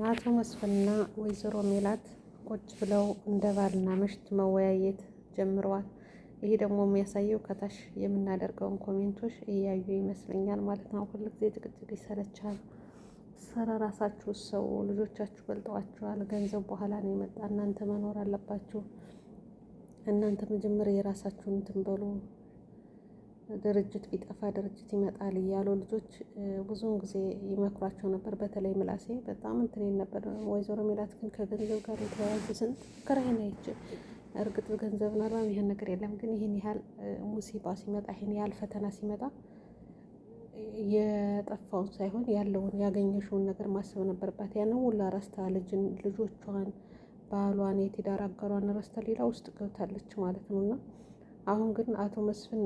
አቶ መስፍንና ወይዘሮ ሜላት ቁጭ ብለው እንደ ባልና ምሽት መወያየት ጀምረዋል። ይሄ ደግሞ የሚያሳየው ከታች የምናደርገውን ኮሜንቶች እያዩ ይመስለኛል ማለት ነው። ሁልጊዜ ጭቅጭቅ ይሰለቻል። ስለ ራሳችሁ ሰው ልጆቻችሁ በልጠዋችኋል። ገንዘብ በኋላ ነው የመጣ። እናንተ መኖር አለባችሁ። እናንተ መጀመሪያ የራሳችሁን እንትን በሉ። ድርጅት ቢጠፋ ድርጅት ይመጣል እያሉ ልጆች ብዙውን ጊዜ ይመክሯቸው ነበር። በተለይ ምላሴ በጣም እንትን ነበር። ወይዘሮ ሜላት ግን ከገንዘብ ጋር የተያያዘ ስንት ክራይን አይቼ እርግጥ ገንዘብ ናራም ይሄን ነገር የለም። ግን ይሄን ያህል ሙሲባ ሲመጣ ይሄን ያህል ፈተና ሲመጣ የጠፋውን ሳይሆን ያለውን ያገኘሽውን ነገር ማሰብ ነበረባት። ያንን ሁላ ረስታ ልጆቿን፣ ባሏን፣ የትዳር አጋሯን ረስታ ሌላ ውስጥ ገብታለች ማለት ነው። እና አሁን ግን አቶ መስፍን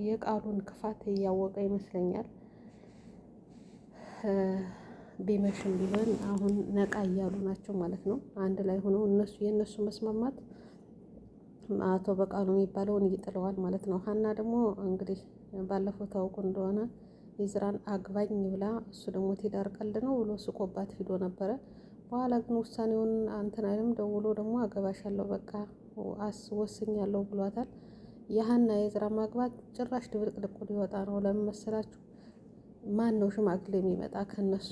የቃሉን ክፋት እያወቀ ይመስለኛል። ቢመሽም ቢሆን አሁን ነቃ እያሉ ናቸው ማለት ነው። አንድ ላይ ሆነው የእነሱ መስማማት አቶ በቃሉ የሚባለውን ይጥለዋል ማለት ነው። ሀና ደግሞ እንግዲህ ባለፈው ታውቁ እንደሆነ የዝራን አግባኝ ብላ እሱ ደግሞ ትዳር ቀልድ ነው ብሎ ስቆባት ሂዶ ነበረ። በኋላ ግን ውሳኔውን አንተን አይልም ደውሎ ደግሞ አገባሻለሁ በቃ ወስኛለሁ ብሏታል። የሀና የዝራ ማግባት ጭራሽ ድብልቅልቁ ሊወጣ ነው። ለምን መሰላችሁ? ማን ነው ሽማግሌ የሚመጣ ከነሱ?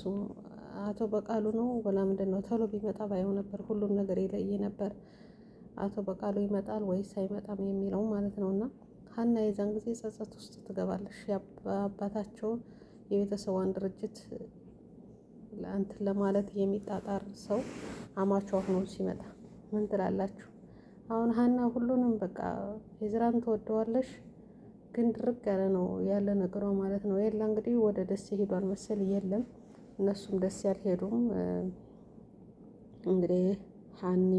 አቶ በቃሉ ነው ወላ ምንድን ነው? ቶሎ ቢመጣ ባየው ነበር፣ ሁሉም ነገር የለየ ነበር። አቶ በቃሉ ይመጣል ወይስ አይመጣም የሚለው ማለት ነው። እና ሀና የዛን ጊዜ ጸጸት ውስጥ ትገባለች። የአባታቸውን የቤተሰቧን ድርጅት እንትን ለማለት የሚጣጣር ሰው አማቿ ሆኖ ሲመጣ ምን ትላላችሁ? አሁን ሀና ሁሉንም በቃ የዝራን ትወደዋለሽ፣ ግን ድርቅ ያለ ነው ያለ ነገሯ ማለት ነው። የላ እንግዲህ ወደ ደሴ ሄዷል መሰል የለም፣ እነሱም ደስ ያልሄዱም። እንግዲህ ሀኒ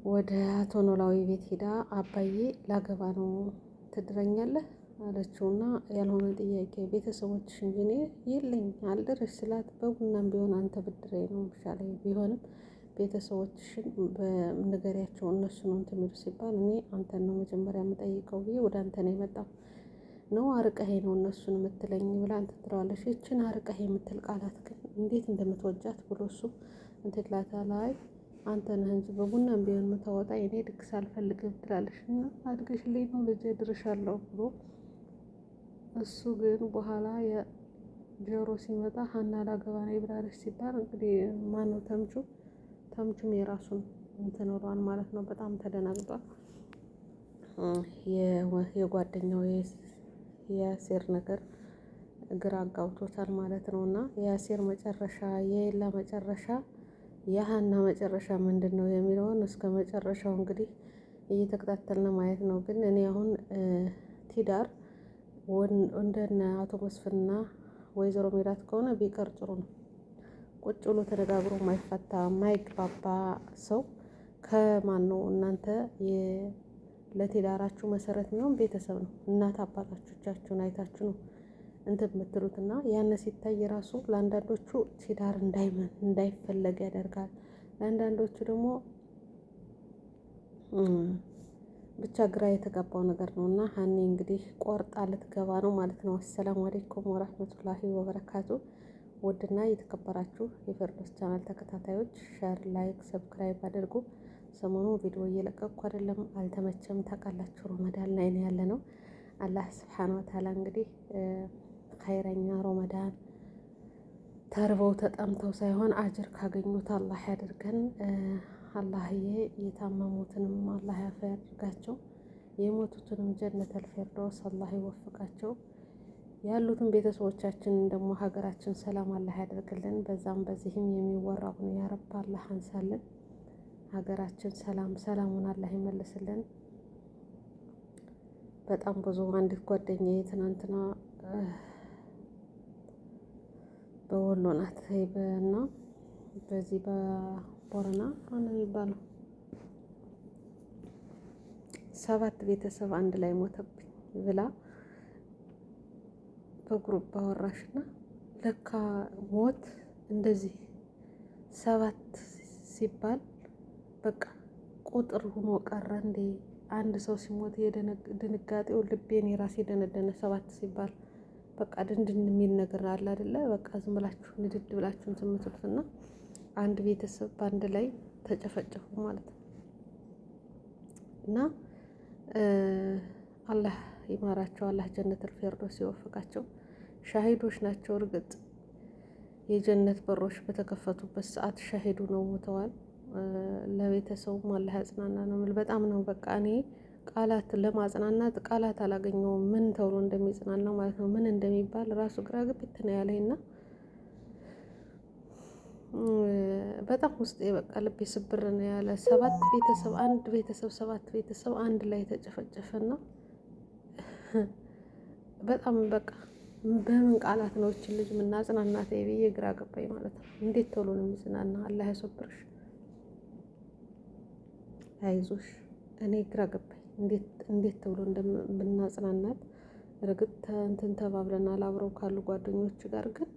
ወደ አቶ ኖላዊ ቤት ሄዳ አባዬ ላገባ ነው ትድረኛለህ አለችውና ያልሆነ ጥያቄ ቤተሰቦችሽ እንጂ እኔ የለኝ አልደረሽ ስላት በቡናም ቢሆን አንተ ብድሬ ነው ይሻለኝ ቢሆንም ቤተሰቦችሽን በንገሪያቸው እነሱ ነው እንትን የሚሉ ሲባል እኔ አንተን ነው መጀመሪያ የምጠይቀው ብዬ ወደ አንተ ነው የመጣው ነው አርቀሄ ነው እነሱን የምትለኝ ብላ እንትን ትለዋለች። ይችን አርቀሄ የምትል ቃላት ግን እንዴት እንደምትወጃት ብሎ እሱ እንትን ላይ አንተ ነህ እንጂ በቡናም ቢሆን የምታወጣ እኔ ድግስ አልፈልግም ትላለች። እና አድገሽልኝ ነው ልጄ ድርሻለሁ ብሎ እሱ ግን በኋላ የጆሮ ሲመጣ ሀና ላገባ ነው ይብላለች ሲባል እንግዲህ ማነው ተምቹም የራሱን እንትን ብሏል ማለት ነው። በጣም ተደናግጧል። የጓደኛው የአሴር ነገር ግራ አጋብቶታል ማለት ነው። እና የአሴር መጨረሻ የኤላ መጨረሻ የሀና መጨረሻ ምንድን ነው የሚለውን እስከ መጨረሻው እንግዲህ እየተከታተልን ማየት ነው። ግን እኔ አሁን ትዳር እንደነ አቶ መስፍንና ወይዘሮ ሜላት ከሆነ ቢቀር ጥሩ ነው። ቁጭ ብሎ ተነጋግሮ የማይፈታ የማይግባባ ሰው ከማን ነው? እናንተ ለትዳራችሁ መሰረት የሚሆን ቤተሰብ ነው። እናት አባቶቻችሁን አይታችሁ ነው እንትን የምትሉትና ያን ሲታይ ራሱ ለአንዳንዶቹ ትዳር እንዳይፈለግ ያደርጋል። ለአንዳንዶቹ ደግሞ ብቻ ግራ የተጋባው ነገር ነው። እና ሀኒ እንግዲህ ቆርጣ ልትገባ ነው ማለት ነው። አሰላሙ አለይኩም ወራህመቱላሂ ወበረካቱ። ውድና የተከበራችሁ የፌርዶስ ቻናል ተከታታዮች ሼር፣ ላይክ፣ ሰብስክራይብ አድርጉ። ሰሞኑ ቪዲዮ እየለቀቅኩ አይደለም፣ አልተመቸም። ታውቃላችሁ ረመዳን ላይ ነው ያለ ነው። አላህ ስብሓን ወተዓላ እንግዲህ ኸይረኛ ረመዳን ተርበው ተጠምተው ሳይሆን አጅር ካገኙት አላህ ያድርገን። አላህዬ የታመሙትንም አላህ ያፈ ያድርጋቸው፣ የሞቱትንም ጀነተል ፊርደውስ አላህ ይወፍቃቸው። ያሉትን ቤተሰቦቻችንን ደግሞ ሀገራችን ሰላም አላህ ያደርግልን። በዛም በዚህም የሚወራውን ያ ረብ አላህ አንሳልን። ሀገራችን ሰላሙን አላህ ይመልስልን። በጣም ብዙ አንዲት ጓደኛዬ ትናንትና በወሎ ናት እና በዚህ በቦረና ነው የሚባለው 7 ቤተሰብ አንድ ላይ ሞተብኝ ብላ በግሩፕ ባወራሽና ለካ ሞት እንደዚህ 7 ሲባል በቃ ቁጥር ሆኖ ቀረ እንዴ? አንድ ሰው ሲሞት ድንጋጤው ልቤን የራሴ ደነደነ። 7 ሲባል በቃ ድንድን የሚል ነገር አለ አይደለ? በቃ ዝም ብላችሁ ንድድ ብላችሁ እንትን የምትሉትና አንድ ቤተሰብ በአንድ ላይ ተጨፈጨፉ ማለት ነው። እና አላህ ይማራቸው፣ አላህ ጀነተል ፊርደውስ ሲወፍቃቸው። ሻሂዶች ናቸው። እርግጥ የጀነት በሮች በተከፈቱበት ሰዓት ሻሂዱ ነው ሞተዋል። ለቤተሰቡም አላህ ያጽናና ነው የምል። በጣም ነው በቃ እኔ ቃላት ለማጽናናት ቃላት አላገኘውም። ምን ተብሎ እንደሚጽናናው ማለት ነው፣ ምን እንደሚባል ራሱ ግራ ግብት ነው ያለኝና በጣም ውስጤ በቃ ልቤ ስብር ነው ያለ። አንድ ቤተሰብ 7 ቤተሰብ አንድ ላይ ተጨፈጨፈና በጣም በቃ በምን ቃላት ነው እችን ልጅ የምናጽናናት ብዬ ግራ ገባኝ ማለት ነው። እንዴት ተብሎ ነው የሚጽናና? አላህ ያሶብርሽ፣ አይዞሽ። እኔ ግራ ገባኝ እንዴት ተብሎ እንደምናጽናናት። እርግጥ እንትን ተባብለናል አብረው ካሉ ጓደኞች ጋር፣ ግን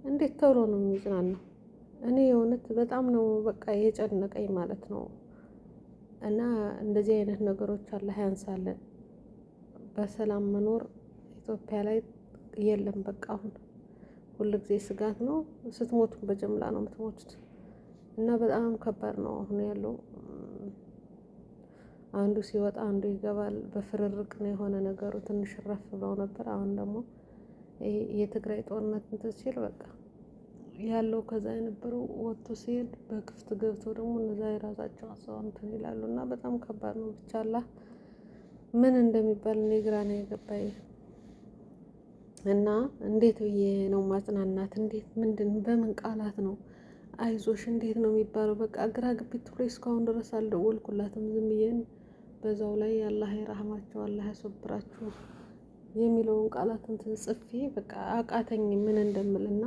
እንዴት ተብሎ ነው የሚጽናናው? እኔ የእውነት በጣም ነው በቃ የጨነቀኝ ማለት ነው። እና እንደዚህ አይነት ነገሮች አላህ ያንሳለን። በሰላም መኖር ኢትዮጵያ ላይ የለም። በቃ አሁን ሁሉ ጊዜ ስጋት ነው። ስትሞቱ በጀምላ ነው የምትሞቱት። እና በጣም ከባድ ነው አሁን ያለው። አንዱ ሲወጣ አንዱ ይገባል። በፍርርቅ ነው የሆነ ነገሩ። ትንሽ ረፍ ብለው ነበር። አሁን ደግሞ የትግራይ ጦርነት እንትን ሲል በቃ ያለው ከዛ የነበረው ወጥቶ ሲሄድ በክፍት ገብተው ደግሞ እነዛ የራሳቸው አሰው እንትን ይላሉ። እና በጣም ከባድ ነው። ብቻ አላህ ምን እንደሚባል እኔ ግራ ነው የገባኝ። እና እንዴት ብዬ ነው ማጽናናት? እንዴት በምን ቃላት ነው አይዞሽ እንዴት ነው የሚባለው? በቃ ግራ ግቢት ብሎ እስካሁን ድረስ አልደወልኩላትም። ዝም ብዬን በዛው ላይ አላህ ይራህማቸው፣ አላህ ያሶብራችሁ የሚለውን ቃላት እንትን ጽፌ በቃ አቃተኝ ምን እንደምልና።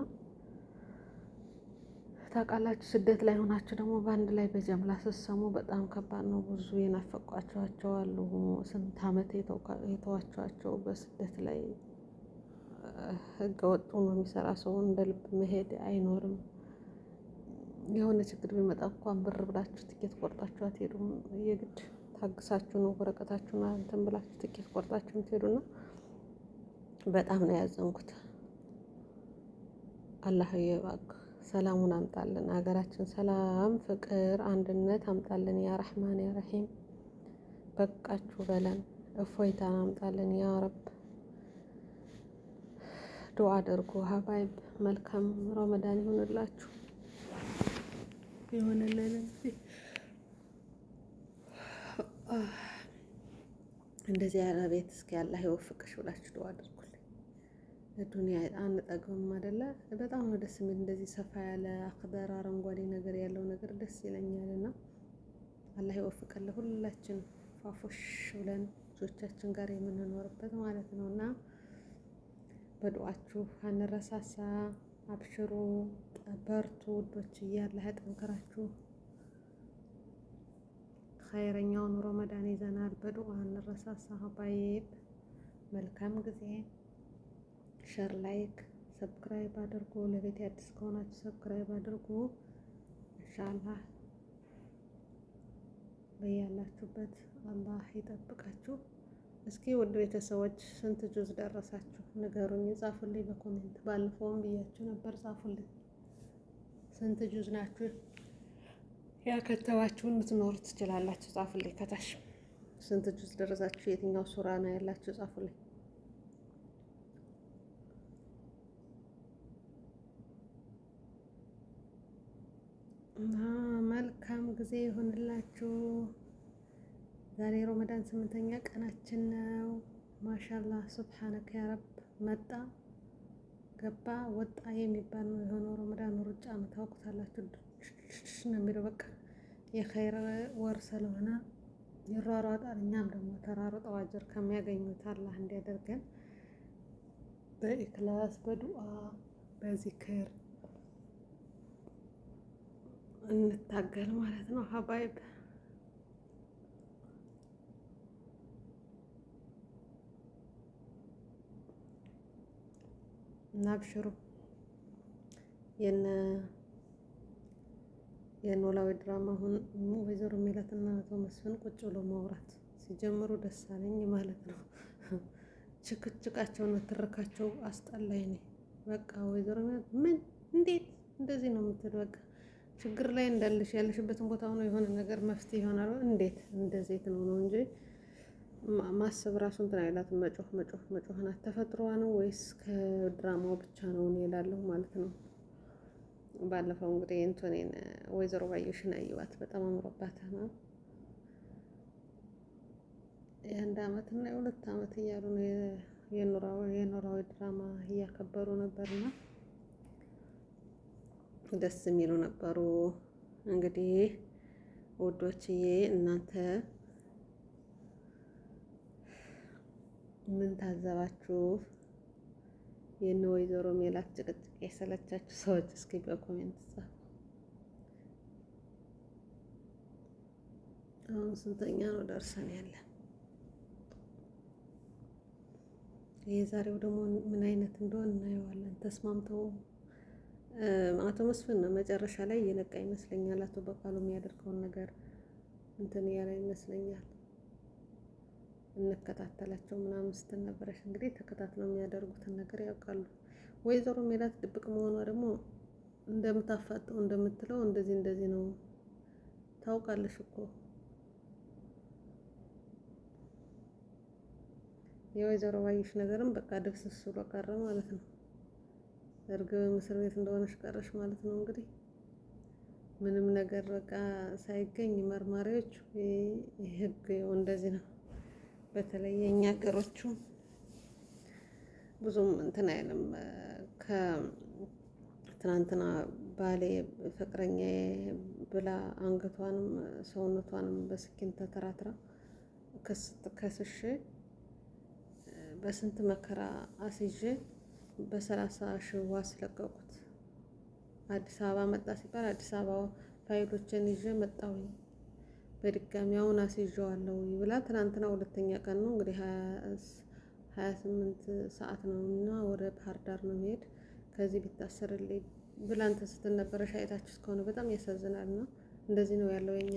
ታውቃላችሁ ስደት ላይ ሆናችሁ ደግሞ በአንድ ላይ በጀምላ ስትሰሙ በጣም ከባድ ነው። ብዙ የናፈቋቸዋቸው አሉ። ስንት ዓመት የተዋቸዋቸው በስደት ላይ ህገ ወጡ ነው የሚሰራ ሰው እንደ ልብ መሄድ አይኖርም። የሆነ ችግር ቢመጣ እንኳን ብር ብላችሁ ትኬት ቆርጣችሁ አትሄዱም። የግድ ታግሳችሁ ነው ወረቀታችሁን እንትን ብላችሁ ትኬት ቆርጣችሁ ትሄዱና በጣም ነው ያዘንኩት። አላህ እባክህ ሰላሙን አምጣልን፣ ሀገራችን ሰላም፣ ፍቅር፣ አንድነት አምጣልን። ያ ረህማን ያ ረሂም በቃችሁ በለን፣ እፎይታን አምጣልን ያ ረብ። ዱዓ አድርጉ ሀባይብ። መልካም ረመዳን ይሁንላችሁ ይሁንልን። እንደዚህ ያለ ቤት እስኪ አላህ ይወፍቅሽ ብላችሁ ዱዓ አድርጉልኝ። ዱንያ አንጠግብም አይደለ? በጣም ነው ደስ የሚል እንደዚህ ሰፋ ያለ አክደር አረንጓዴ ነገር ያለው ነገር ደስ ይለኛል። እና አላህ ይወፍቀን ለሁላችን ፋፎሽ ብለን ልጆቻችን ጋር የምንኖርበት ማለት ነው። እና በዱዓችሁ አንረሳሳ። አብሽሩ፣ በርቱ ውዶች። አላህ ያጠንክራችሁ። ኸይረኛውን ረመዳን ይዘናል። በዱዓ አንረሳሳ ሀባይብ። መልካም ጊዜ። ሸር፣ ላይክ፣ ሰብስክራይብ አድርጉ። ለቤት አዲስ ከሆናችሁ ሰብስክራይብ አድርጉ። ኢንሻአላህ በያላችሁበት አላህ ይጠብቃችሁ። እስኪ ውድ ቤተሰቦች ስንት ጁዝ ደረሳችሁ ንገሩኝ፣ ጻፉልኝ በኮሜንት። ባለፈውም ብያችሁ ነበር፣ ጻፉልኝ ስንት ጁዝ ናችሁ? ያከተባችሁን ልትኖሩ ትችላላችሁ። ጻፉልኝ ከታች ስንት ጁዝ ደረሳችሁ? የትኛው ሱራ ነው ያላችሁ? ጻፉልኝ። እና መልካም ጊዜ ይሁንላችሁ። ዛሬ ረመዳን 8ኛ ቀናችን ነው። ማሻአላህ ሱብሃነከ ያ ረብ። መጣ ገባ ወጣ የሚባል ነው የሆነው። ረመዳን ሩጫ ነው ታውቁታላችሁ። ነው የሚለው በቃ የኸይር ወር ስለሆነ ይሯሯጣል። እኛም ደግሞ ተራርጠው አጀር ከሚያገኙት አላህ እንዲያደርገን በኢክላስ በዱዓ በዚክር እንታገል ማለት ነው ሀባይብ። እና አብሽሩ። የኖላዊ ድራማ አሁን ወይዘሮ ሜላትና አቶ መስፍን ቁጭ ብሎ ማውራት ሲጀምሩ ደስ አለኝ ማለት ነው። ችክችቃቸውና ትርካቸው አስጠላኝ ነው። በቃ ወይዘሮ ምን እንዴት እንደዚህ ነው የምትል በቃ ችግር ላይ እንዳለሽ ያለሽበትን ቦታ ሆኖ የሆነ ነገር መፍትሄ ይሆናል። እንዴት እንደዚህ ነው እንጂ ማሰብ ራሱ እንትን አይላትም። መጮህ ናት። ተፈጥሮዋ ነው ወይስ ከድራማው ብቻ ነው እላለሁ ማለት ነው። ባለፈው እንግዲህ እንቶኔን ወይዘሮ ባየሽን አየዋት በጣም አምሮባት ነው። የአንድ አመት እና የሁለት አመት እያሉ ነው የኖራዊ ድራማ እያከበሩ ነበርና ደስ የሚሉ ነበሩ። እንግዲህ ውዶችዬ እናንተ ምን ታዘባችሁ? የነ ወይዘሮ ሜላት ጭቅጭቅ የሰለቻችሁ ሰዎች እስኪ በኮሜንት ጻፉ። አሁን ስንተኛ ነው ደርሰን ያለ? የዛሬው ደግሞ ምን አይነት እንደሆነ እናየዋለን። ተስማምተው አቶ መስፍን ነው መጨረሻ ላይ እየነቃ ይመስለኛል። አቶ በቃሉ የሚያደርገውን ነገር እንትን ያለ ይመስለኛል። እንከታተላቸው ምናምን ስትል ነበረሽ። እንግዲህ ተከታትለው የሚያደርጉትን ነገር ያውቃሉ። ወይዘሮ ሜላት ድብቅ መሆኗ ደግሞ እንደምታፋጠው እንደምትለው እንደዚህ ነው ታውቃለሽ እኮ። የወይዘሮ ባዩሽ ነገርም በቃ ድብስስ ብሎ ቀረ ማለት ነው። እርግብ እስር ቤት እንደሆነች ቀረሽ ማለት ነው። እንግዲህ ምንም ነገር በቃ ሳይገኝ መርማሪዎቹ ህግ እንደዚህ ነው። በተለይ የኛ ሀገሮቹ ብዙም እንትን አይልም። ከትናንትና ባሌ ፍቅረኛ ብላ አንገቷንም ሰውነቷንም በስኪን ተተራትራ ከስሽ በስንት መከራ አስይዤ በ30,000 ዋስ ለቀቁት። አዲስ አበባ መጣ ሲባል አዲስ አበባ ፋይሎችን ይዤ መጣሁኝ። በድጋሚ አሁን አስይዤዋለሁ ብላ ትናንትና ሁለተኛ ቀን ነው እንግዲህ 28 ሰዓት ነው እና ወደ ባህር ዳር ነው የሚሄድ ከዚህ ቢታሰርልኝ ብላ እንትን ስትል ነበረ። ሻይታችሁ እስከሆነ በጣም ያሳዝናል። እና እንደዚህ ነው ያለው የኛ